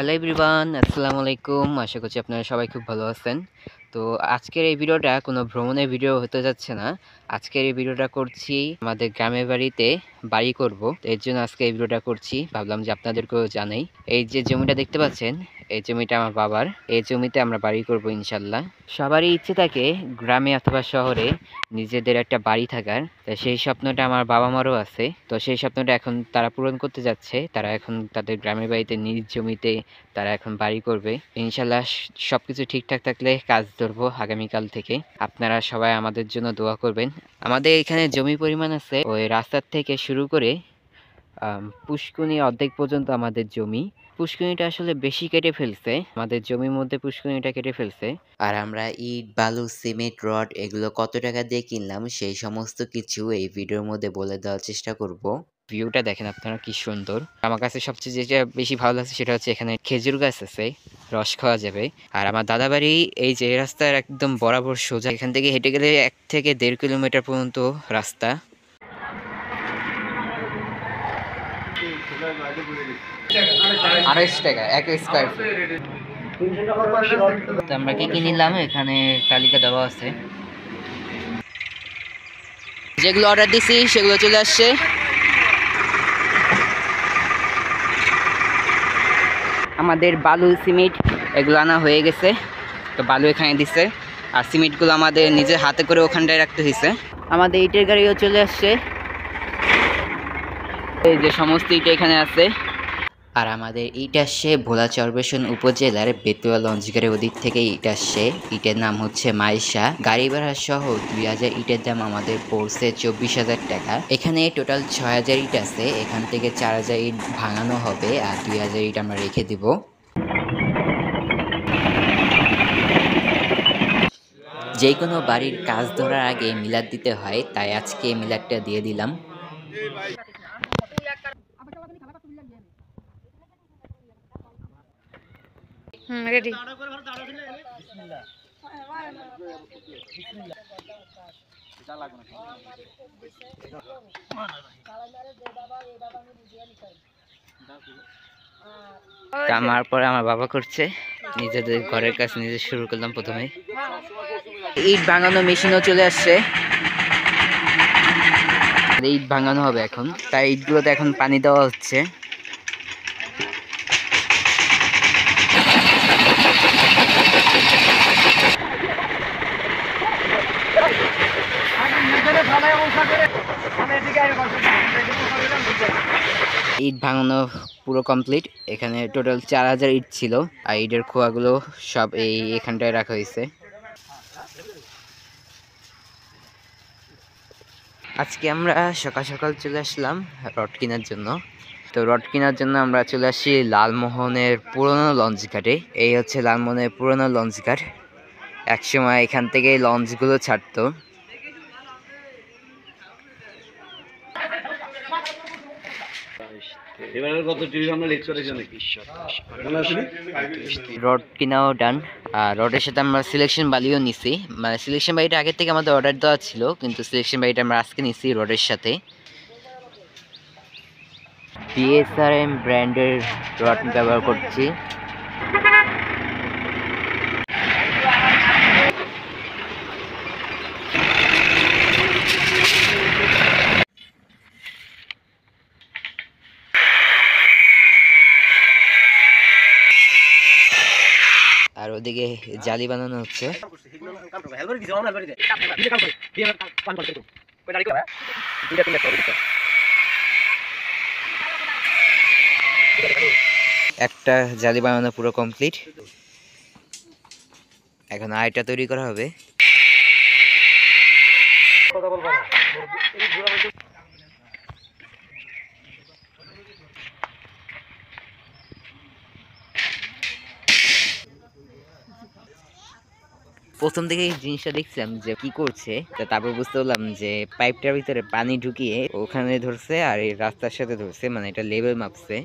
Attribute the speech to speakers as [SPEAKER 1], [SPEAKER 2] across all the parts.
[SPEAKER 1] Hello everyone, আসসালামু আলাইকুম। আশা করছি আপনারা সবাই খুব ভালো আছেন। তো আজকের এই ভিডিওটা কোনো ভ্রমণের ভিডিও হতে যাচ্ছে না। আজকের এই ভিডিওটা করছি আমাদের গ্রামের বাড়িতে বাড়ি করব। তো এর জন্য আজকে এই ভিডিওটা করছি। ভাবলাম যে আপনাদেরকেও জানাই। এই যে জমিটা দেখতে পাচ্ছেন, এই জমিটা আমার বাবার। এই জমিতে আমরা বাড়ি করব ইনশাল্লাহ। সবারই ইচ্ছে থাকে গ্রামে অথবা শহরে নিজেদের একটা বাড়ি থাকার। তো সেই স্বপ্নটা আমার বাবা মারও আছে। তো সেই স্বপ্নটা এখন তারা পূরণ করতে যাচ্ছে। তারা এখন তাদের গ্রামের বাড়িতে নিজ জমিতে তারা এখন বাড়ি করবে ইনশাল্লাহ। সবকিছু ঠিকঠাক থাকলে কাজ ধরবো আগামীকাল থেকে। আপনারা সবাই আমাদের জন্য দোয়া করবেন। আমাদের এখানে জমি পরিমাণ আছে ওই রাস্তার থেকে শুরু করে পুষ্কুনি অর্ধেক পর্যন্ত আমাদের জমি। পুষ্কুনিটা আসলে বেশি কেটে ফেলছে, আমাদের জমির মধ্যে পুষ্কুনিটা কেটে ফেলছে।
[SPEAKER 2] আর আমরা ইট, বালু, সিমেন্ট, রড এগুলো কত টাকা দিয়ে কিনলাম সেই সমস্ত কিছু এই ভিডিওর মধ্যে বলে দেওয়ার চেষ্টা করব।
[SPEAKER 1] ভিউটা দেখেন আপনারা কি সুন্দর। আমার কাছে সবচেয়ে যেটা বেশি ভালো লাগছে সেটা হচ্ছে এখানে খেজুর গাছ আছে, রস খাওয়া যাবে। আর আমার দাদা বাড়ি এই যে রাস্তার একদম বরাবর সোজা, এখান থেকে হেঁটে গেলে 1 থেকে 1.5 কিলোমিটার পর্যন্ত রাস্তা। ৳২৮ এক স্কয়ার ফিট। তো আমরা কি কি নিলাম এখানে তালিকা দেওয়া আছে। যেগুলো অর্ডার দিছি সেগুলো চলে আসছে। আমাদের বালু সিমেন্ট এগুলো আনা হয়ে গেছে। তো বালু এখানে দিছে আর সিমেন্টগুলো আমাদের নিজের হাতে করে ওখানটায় রাখতে হয়েছে। আমাদের ইটের গাড়িও চলে আসছে। এই যে সমস্ত ইট এখানে আছে।
[SPEAKER 2] আর আমাদের ইট আসছে ভোলা চরবেশন উপজেলার বেতুয়া লঞ্চঘাটের ওদিক থেকে ইট আসছে। ইটের নাম হচ্ছে মাইশা। গাড়ি ভাড়া সহ 2000 ইটের দাম আমাদের পড়ছে 24,000 টাকা। এখানে টোটাল 6000 ইট আছে। এখান থেকে 4000 ইট ভাঙানো হবে আর 2000 ইট আমরা রেখে দিব। যে কোনো বাড়ির কাজ ধরার আগে মিলাদ দিতে হয়, তাই আজকে মিলাদটা দিয়ে দিলাম।
[SPEAKER 3] রেডি।
[SPEAKER 1] আমার পরে আমার বাবা করছে। নিজেদের ঘরের কাজ নিজে শুরু করলাম প্রথমে। ইট ভাঙানো মেশিনও চলে আসছে। ইট ভাঙানো হবে এখন, তাই ইটগুলোতে এখন পানি দেওয়া হচ্ছে। ইট ভাঙানো পুরো কমপ্লিট। এখানে টোটাল 4000 ইট ছিল আর ইটের খোয়াগুলো সব এখানটায় রাখা হয়েছে। আজকে আমরা সকাল সকাল চলে আসলাম রড কেনার জন্য। তো রড কেনার জন্য আমরা চলে আসি লালমোহনের পুরনো লঞ্চ ঘাটে। এই হচ্ছে লালমোহনের পুরনো লঞ্চ ঘাট। একসময় এখান থেকে লঞ্চগুলো ছাড়তো। রড কিনাও ডান। আর রডের সাথে আমরা সিলেকশন বালিও নিছি। মানে সিলেকশন বালিটা আগের থেকে আমাদের অর্ডার দেওয়া ছিল, কিন্তু সিলেকশন বালিটা আমরা আজকে নিছি রডের সাথে। বিএসআরএম ব্র্যান্ডের রড ব্যবহার করছি। আর ওদিকে জালি বানানো হচ্ছে। একটা জালি বানানো পুরো কমপ্লিট। এখন আরেকটা তৈরি করা হবে। প্রথম থেকে এই জিনিসটা দেখছিলাম যে কি করছে, তারপর বুঝতে পারলাম যে পাইপটার ভিতরে পানি ঢুকিয়ে ওখানে ধরছে আর এই রাস্তার সাথে ধরছে, মানে এটা লেভেল মাপছে।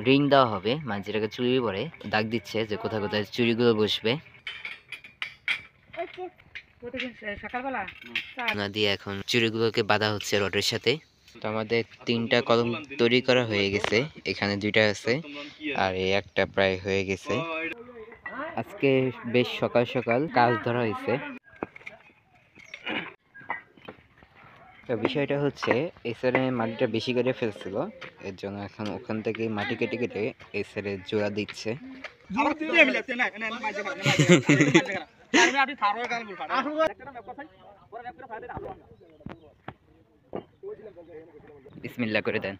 [SPEAKER 1] রিং দেওয়া হবে, মানে যেটাকে চুরি পরে দাগ দিচ্ছে যে কোথায় কোথায় চুরিগুলো বসবে। না দিয়ে এখন চুড়িগুলোকে বাঁধা হচ্ছে রডের সাথে। তো আমাদের 3টা কলম তৈরি করা হয়ে গেছে, এখানে 2টা আছে আর এই একটা প্রায় হয়ে গেছে। আজকে বেশ সকাল সকাল কাজ ধরা হয়েছে। তো বিষয়টা হচ্ছে এই সাইডে মাটিটা বেশি করে ফেলছিল, এর জন্য এখন ওখান থেকে মাটি কেটে কেটে এই সাইডে জোড়া দিচ্ছে। বিসমিল্লাহ করে দেন।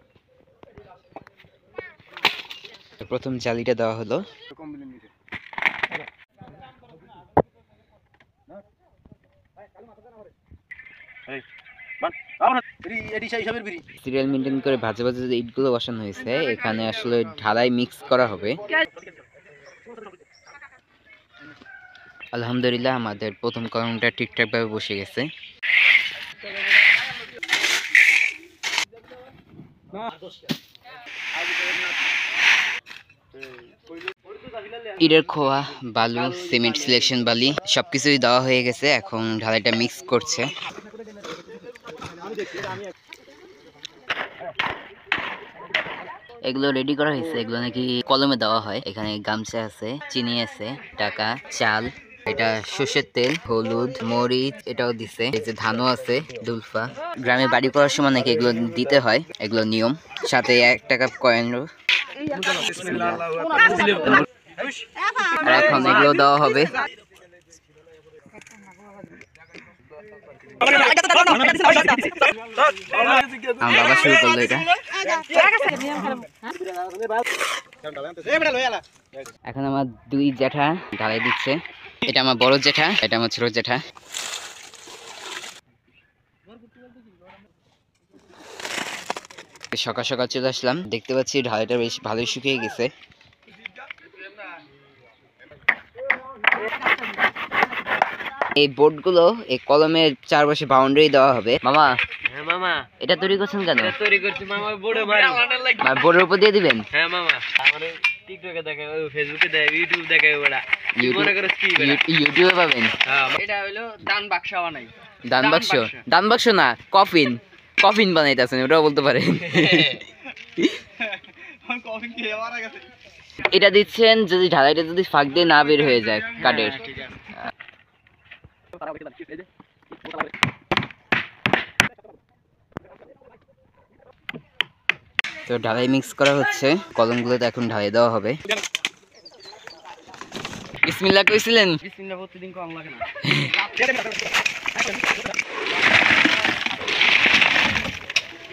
[SPEAKER 1] প্রথম জালিটা দেওয়া হলো। সিরিয়াল মেনটেন করে ভাজে ভাজে যে ইটগুলো বসানো হয়েছে, এখানে আসলে ঢালাই মিক্স করা হবে। আলহামদুলিল্লাহ আমাদের প্রথম কলমটা ঠিকঠাক ভাবে বসে গেছে। ইটের খোয়া, বালু, সিমেন্ট, সিলেকশন বালি সবকিছুই দেওয়া হয়ে গেছে, এখন ঢালাইটা মিক্স করছে। এগুলো রেডি করা হয়েছে, এগুলো নাকি কলমে দেওয়া হয়। এখানে গামছা আছে, চিনি আছে, টাকা, চাল, এটা সর্ষের তেল, হলুদ, মরিচ, এটাও দিছে। এই যে ধানও আছে, দুলফা। গ্রামে বাড়ি করার সময় নাকি এগুলো দিতে হয়, এগুলো নিয়ম। সাথে 1 টাকা কয়েনও। আর এখন এগুলো দেওয়া হবে। আমার বাবা শুরু করলো এটা। এখন আমার 2 জ্যাঠা ঢালাই দিচ্ছে। এটা আমার বড় জ্যাঠা, এটা আমার ছোট জ্যাঠা। সকাল সকাল চলে আসলাম, দেখতে পাচ্ছি ঢালাইটা বেশ ভালোই শুকিয়ে গেছে। এই বোর্ডগুলো এই কলমের চারপাশে বাউন্ডারি দেওয়া হবে। মামা,
[SPEAKER 3] হ্যাঁ মামা,
[SPEAKER 1] এটা তৈরি করছেন কেন?
[SPEAKER 3] এটা তৈরি করছি মামা বোর্ডে মারি।
[SPEAKER 1] আর বোর্ডের উপর দিয়ে দিবেন?
[SPEAKER 3] হ্যাঁ মামা, আমারে টিকটকে দেখায়, ওই ফেসবুকে দেয়, ইউটিউব দেখায়, ওরা মনে করে কি করে
[SPEAKER 1] ইউটিউবে পাবেন।
[SPEAKER 3] হ্যাঁ, এটা হলো দান বাক্স বানাই।
[SPEAKER 1] দান বাক্স? দান বাক্স না, কফিন। কফিন বানাইতেছেন, ওটাও বলতে পারেন। এটা দিচ্ছেন যদি ঢালাইটা যদি ফাঁক দিয়ে না বের হয়ে যায় কাঠের।
[SPEAKER 3] ঠিক আছে।
[SPEAKER 1] তো ঢালাই মিক্স করা হচ্ছে, কলমগুলোতে এখন ঢালাই দেওয়া হবে। বিসমিল্লাহ কইছিলেন?
[SPEAKER 3] বিসমিল্লাহ প্রতিদিন কম লাগে না।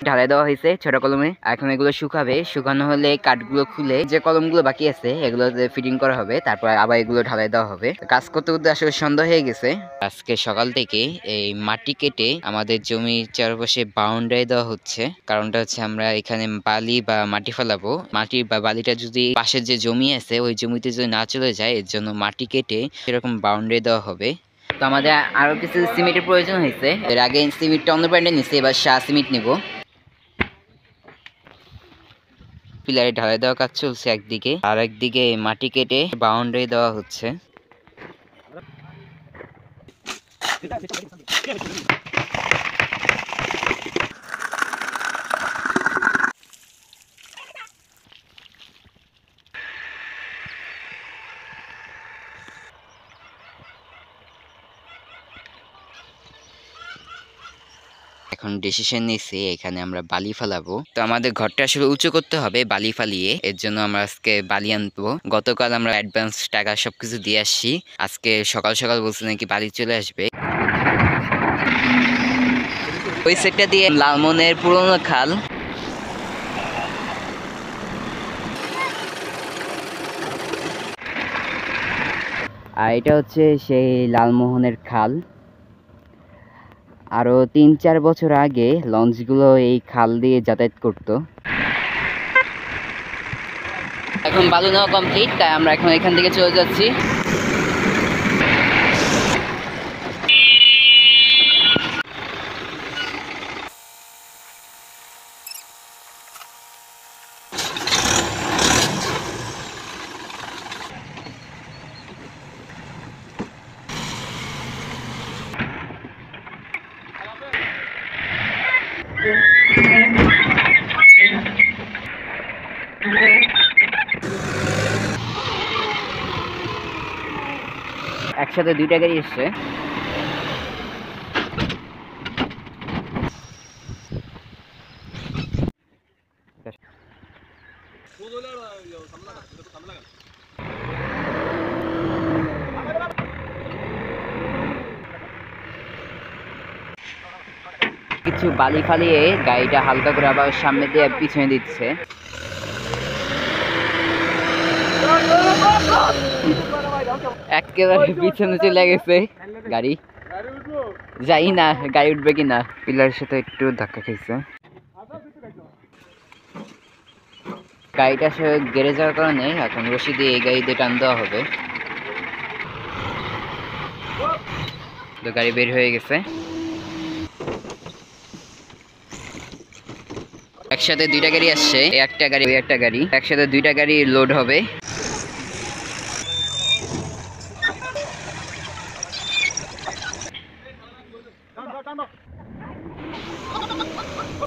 [SPEAKER 1] ঢালাই দেওয়া হয়েছে ছোট কলমে, এখন এগুলো শুকাবে। শুকানো হলে কাঠগুলো খুলে যে কলমগুলো বাকি আছে এগুলোতে ফিটিং করা হবে, তারপর আবার এগুলো ঢালাই দেওয়া হবে। কাজ করতে করতে আসলে সন্ধ্যা হয়ে গেছে। আজকে সকাল থেকে এই মাটি কেটে আমাদের জমির চারপাশে বাউন্ডারি দেওয়া হচ্ছে। কারণটা হচ্ছে আমরা এখানে বালি বা মাটি ফেলাবো, মাটি বা বালিটা যদি পাশের যে জমি আছে ওই জমিতে যদি না চলে যায়, এর জন্য মাটি কেটে সেরকম বাউন্ডারি দেওয়া হবে। তো আমাদের আরো কিছু সিমেন্টের প্রয়োজন হয়েছে। এর আগে সিমেন্টটা অন্য ব্র্যান্ডে নিচ্ছে, এবার শাহ সিমেন্ট নিব। পিলারে ঢালাই দেওয়া কাজ চলছে একদিকে, আর একদিকে মাটি কেটে বাউন্ডারি দেওয়া হচ্ছে। এখন ডিসিশন নিয়েছি এখানে আমরা বালি ফালাবো। তো আমাদের ঘরটা আসলে উঁচু করতে হবে বালি ফালিয়ে, এর জন্য আমরা আজকে বালি আনবো। গতকাল আমরা অ্যাডভান্স টাকা সবকিছু দিয়ে আসছি, আজকে সকাল সকাল বলছে নাকি বালি চলে আসবে। ওই সেটটা দিয়ে লালমনের পুরোনো খাল। আর এটা হচ্ছে সেই লালমোহনের খাল। আরো 3-4 বছর আগে লঞ্চগুলো এই খাল দিয়ে যাতায়াত করতো। এখন বালু নেওয়া কমপ্লিট, তাই আমরা এখন এখান থেকে চলে যাচ্ছি। একসাথে দুইটা গাড়ি এসছে। কিছু বালি ফালিয়ে গাড়িটা হালকা করে আবার সামনে দিয়ে পিছনে দিচ্ছে। একেবারে পিছনে চলে গেছে গাড়ি, যাই না গাড়ি উঠবে কিনা। পিলারের সাথে একটু ধাক্কা খেয়েছে। গাড়িটা সে গেড়ে যাওয়ার কারণে এখন রশি দিয়ে এই গাড়ি দিয়ে টান দেওয়া হবে। তো গাড়ি বের হয়ে গেছে। একসাথে দুইটা গাড়ি আসছে, একটা গাড়ি ওই একটা গাড়ি, একসাথে দুইটা গাড়ি লোড হবে।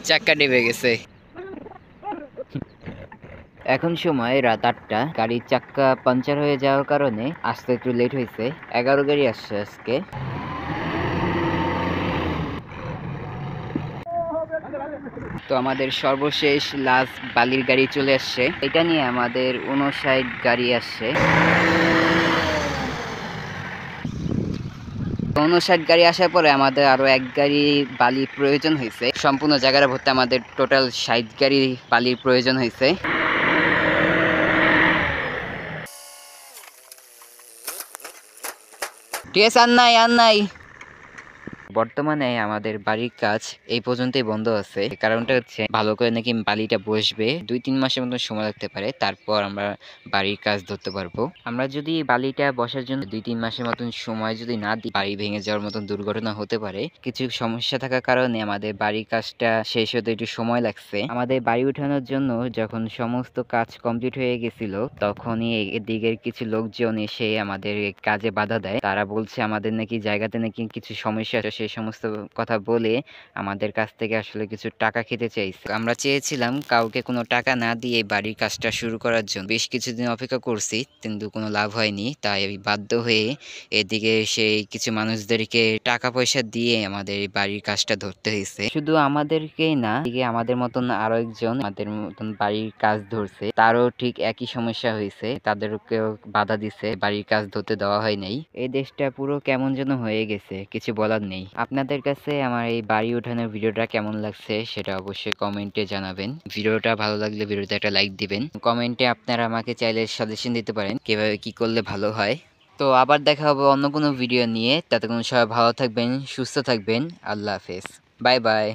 [SPEAKER 1] চাক্কা ডেবে গেছে। এখন সময় রাত 8টা। গাড়ির চাক্কা পাঞ্চার হয়ে যাওয়ার কারণে আসতে একটু লেট হয়েছে। 11 গাড়ি আসছে আজকে। তো আমাদের সর্বশেষ লাস্ট বালির গাড়ি চলে আসছে। এটা নিয়ে আমাদের 59 গাড়ি আসছে। 59 গাড়ি আসার পরে আমাদের আরো এক গাড়ি বালি প্রয়োজন হয়েছে। সম্পূর্ণ জায়গাটা ভর্তি আমাদের টোটাল 60 গাড়ি বালির প্রয়োজন হয়েছে। ঠিক আছে, আর নাই। বর্তমানে আমাদের বাড়ির কাজ এই পর্যন্তই বন্ধ আছে। কারণটা হচ্ছে ভালো করে নাকি বালিটা বসবে, 2-3 মাসের মতো সময় লাগতে পারে, তারপর আমরা বাড়ির কাজ ধরতে পারবো। আমরা যদি বালিটা বসার জন্য 2-3 মাসের মতন সময় যদি না দিই, বাড়ি ভেঙে যাওয়ার মতন দুর্ঘটনা হতে পারে। কিছু সমস্যা থাকার কারণে আমাদের বাড়ির কাজটা শেষ হতে একটু সময় লাগছে। আমাদের বাড়ি উঠানোর জন্য যখন সমস্ত কাজ কমপ্লিট হয়ে গেছিল, তখনই এদিকের কিছু লোকজন এসে আমাদের কাজে বাধা দেয়। তারা বলছে আমাদের নাকি জায়গাতে নাকি কিছু সমস্যা আছে, সেই সমস্ত কথা বলে আমাদের কাছ থেকে আসলে কিছু টাকা খেতে চাইছে। আমরা চেয়েছিলাম কাউকে কোনো টাকা না দিয়ে বাড়ির কাজটা শুরু করার জন্য। বেশ কিছুদিন অপেক্ষা করছি, কিন্তু কোনো লাভ হয়নি। তাই বাধ্য হয়ে এদিকে সেই কিছু মানুষদেরকে টাকা পয়সা দিয়ে আমাদের এই বাড়ির কাজটা ধরতে হয়েছে। শুধু আমাদেরকেই না, এদিকে আমাদের মতন আরো একজন আমাদের মতন বাড়ির কাজ ধরছে, তারও ঠিক একই সমস্যা হয়েছে। তাদেরকেও বাধা দিছে, বাড়ির কাজ ধরতে দেওয়া হয় নাই। এই দেশটা পুরো কেমন যেন হয়ে গেছে, কিছু বলার নেই। আপনাদের কাছে আমার এই বাড়ি উঠানোর ভিডিওটা কেমন লাগছে সেটা অবশ্যই কমেন্টে জানাবেন। ভিডিওটা ভালো লাগলে ভিডিওতে একটা লাইক দিবেন। কমেন্টে আপনারা আমাকে চাইলে সাজেশন দিতে পারেন কিভাবে কি করলে ভালো হয়। তো আবার দেখা হবে অন্য কোনো ভিডিও নিয়ে। ততক্ষণ সবাই ভালো থাকবেন, সুস্থ থাকবেন। আল্লাহ হাফেজ, বাই বাই।